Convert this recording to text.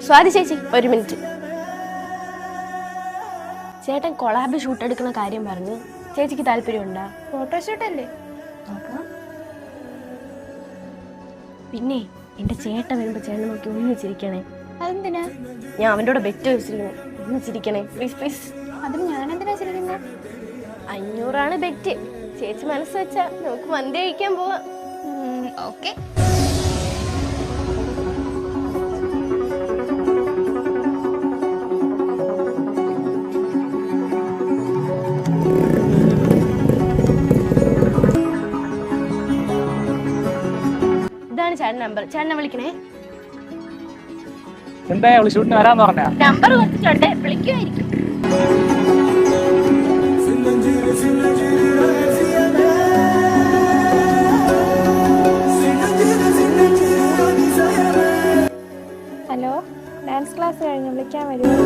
സ്വാതി ചേച്ചി ഒരു മിനിറ്റ്. ചേട്ടൻ കൊളാബ് ഷൂട്ട് എടുക്കുന്ന കാര്യം പറഞ്ഞു. ചേച്ചിക്ക് താല്പര്യമുണ്ടോ? ഫോട്ടോഷൂട്ടല്ലേ? പിന്നെ എന്റെ ചേട്ടൻ വരുമ്പോ ചേട്ടൻ നോക്കി ഒന്നിച്ചിരിക്കണേ. അതെന്തിനാ? ഞാൻ അവൻ്റെ കൂടെ ബെറ്റ് വെച്ചിരുന്നു. ഒന്നിച്ചിരിക്കണേ പ്ലീസ് പ്ലീസ്. അതിന് ഞാൻ എന്തിനാ ചിരിക്കുന്നത്? 500 ബെറ്റ്. ചേച്ചി മനസ്സ് വെച്ചാ നമുക്ക് മന്തി കഴിക്കാൻ പോവാം. ഓക്കെ. ഇതാണ് ചേട്ടൻ നമ്പർ. ചേട്ടനെ വിളിക്കണേ. എന്താ ഷൂട്ടിന് വരാന്ന് പറഞ്ഞ നമ്പർ കൊടുത്തിട്ടുണ്ട്, വിളിക്കുമായിരിക്കും. ഹലോ, ഡാൻസ് ക്ലാസ് കഴിഞ്ഞ് വിളിക്കാൻ വരുമോ?